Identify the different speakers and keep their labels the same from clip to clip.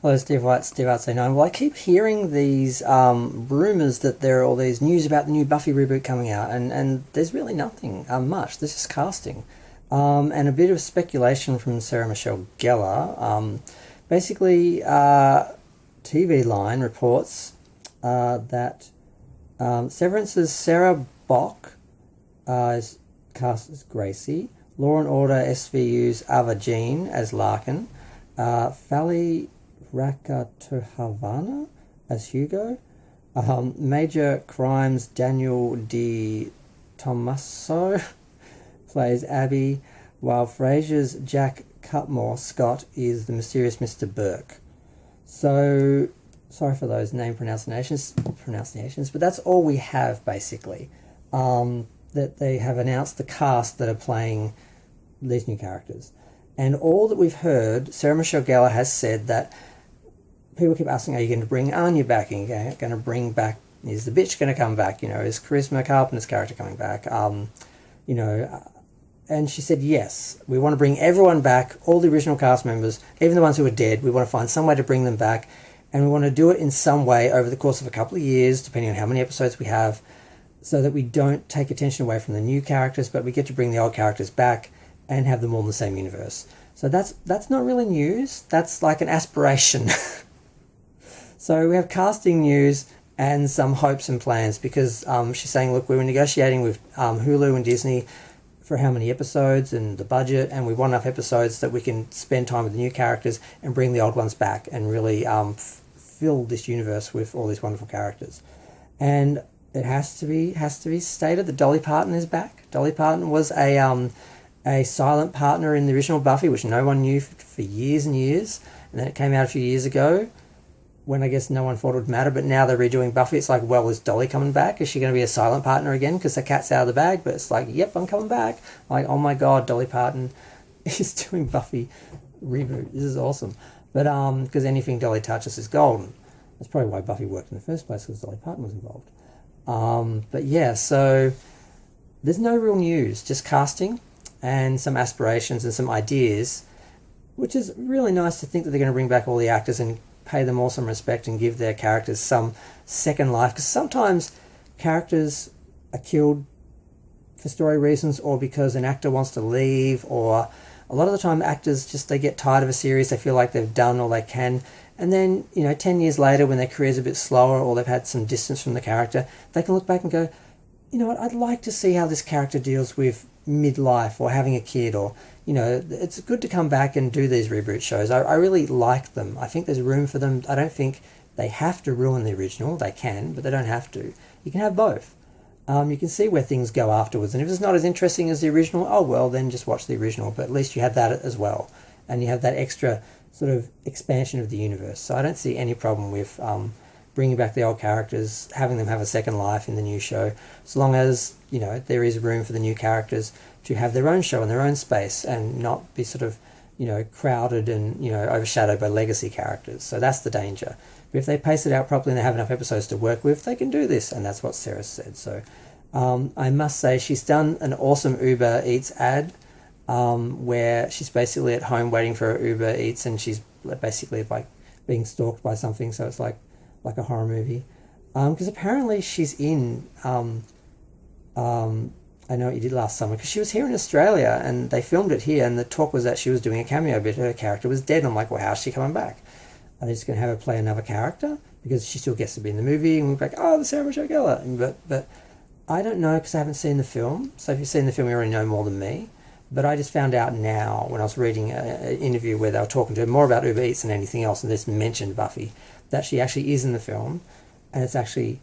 Speaker 1: Hello, Steve White, Steve Out Say 9. Well, I keep hearing these rumours that there are all these news about the new Buffy reboot coming out, and there's really nothing much. There's just casting. And a bit of speculation from Sarah Michelle Gellar. Basically, TV Line reports that Severance's Sarah Bock is cast as Gracie, Law and Order SVU's Ava Jean as Larkin, Fali Rakatohavana as Hugo, Major Crimes Daniel Di Tommaso plays Abby, while Frasier's Jack Cutmore Scott is the mysterious Mr. Burke. So, sorry for those name pronunciations, but that's all we have basically. That they have announced the cast that are playing these new characters. And all that we've heard, Sarah Michelle Gellar has said that people keep asking, are you going to bring Anya back? Are you going to bring back, is the bitch going to come back? Is Charisma Carpenter's character coming back? And she said, yes, we want to bring everyone back, all the original cast members, even the ones who are dead. We want to find some way to bring them back. And we want to do it in some way over the course of a couple of years, depending on how many episodes we have, so that we don't take attention away from the new characters, but we get to bring the old characters back and have them all in the same universe. So that's not really news. That's like an aspiration. So we have casting news and some hopes and plans, because she's saying, look, we were negotiating with Hulu and Disney for how many episodes and the budget, and we want enough episodes that we can spend time with the new characters and bring the old ones back and really fill this universe with all these wonderful characters. And it has to be stated that Dolly Parton is back. Dolly Parton was a silent partner in the original Buffy, which no one knew for years and years, and then it came out a few years ago when I guess no one thought it would matter, but now they're redoing Buffy. It's like, well, is Dolly coming back? Is she going to be a silent partner again? Because the cat's out of the bag, but it's like, yep, I'm coming back. Like, oh my God, Dolly Parton is doing Buffy reboot. This is awesome. But because anything Dolly touches is golden. That's probably why Buffy worked in the first place, because Dolly Parton was involved. But yeah, so there's no real news, just casting and some aspirations and some ideas, which is really nice to think that they're going to bring back all the actors and pay them all some respect and give their characters some second life, because sometimes characters are killed for story reasons or because an actor wants to leave, or a lot of the time actors just, they get tired of a series, they feel like they've done all they can, and then 10 years later when their career's a bit slower or they've had some distance from the character, they can look back and go, you know what, I'd like to see how this character deals with midlife or having a kid, or it's good to come back and do these reboot shows. I really like them. I think there's room for them. I don't think they have to ruin the original. They can, but they don't have to. You can have both. You can see where things go afterwards, and if it's not as interesting as the original, oh well, then just watch the original, but at least you have that as well, and you have that extra sort of expansion of the universe. So I don't see any problem with bringing back the old characters, having them have a second life in the new show, so long as there is room for the new characters to have their own show in their own space and not be sort of crowded and overshadowed by legacy characters. So that's the danger. But if they pace it out properly and they have enough episodes to work with, they can do this, and that's what Sarah said. So I must say she's done an awesome Uber Eats ad where she's basically at home waiting for her Uber Eats, and she's basically like being stalked by something, so it's like a horror movie. Because apparently she's in I Know What You Did Last Summer, because she was here in Australia and they filmed it here, and the talk was that she was doing a cameo bit, her character was dead, and I'm like, well, how's she coming back? Are they just going to have her play another character? Because she still gets to be in the movie, and we're like, oh, the Sarah Michelle Gellar. But I don't know, because I haven't seen the film, so if you've seen the film, you already know more than me. But I just found out now, when I was reading an interview where they were talking to her more about Uber Eats than anything else, and this mentioned Buffy, that she actually is in the film, and it's actually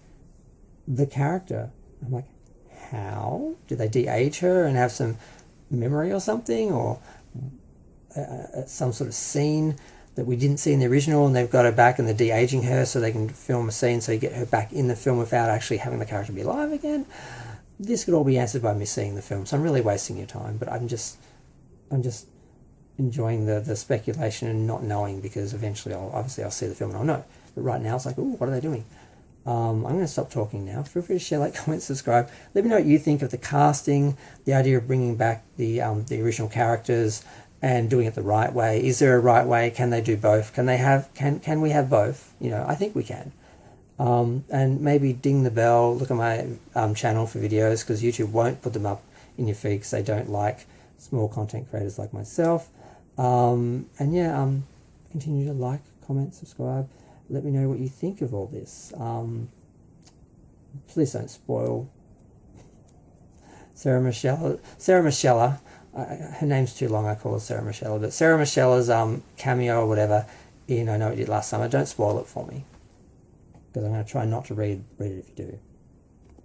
Speaker 1: the character. I'm like, how? Did they de-age her and have some memory or something, or some sort of scene that we didn't see in the original, and they've got her back and they're de-aging her so they can film a scene so you get her back in the film without actually having the character be alive again? This could all be answered by me seeing the film, so I'm really wasting your time, but I'm just enjoying the speculation and not knowing, because eventually I'll see the film and I'll know. But right now it's like, ooh, what are they doing? I'm going to stop talking now. Feel free to share, like, comment, subscribe. Let me know what you think of the casting, the idea of bringing back the original characters, and doing it the right way. Is there a right way? Can they do both? Can we have both? You know, I think we can. And maybe ding the bell, look at my channel for videos, because YouTube won't put them up in your feed because they don't like small content creators like myself. And yeah, continue to like, comment, subscribe. Let me know what you think of all this. Please don't spoil Sarah Michelle. Her name's too long, I call her Sarah Michelle. But Sarah Michelle's cameo or whatever in I Know What You Did Last Summer, don't spoil it for me, because I'm going to try not to read it if you do.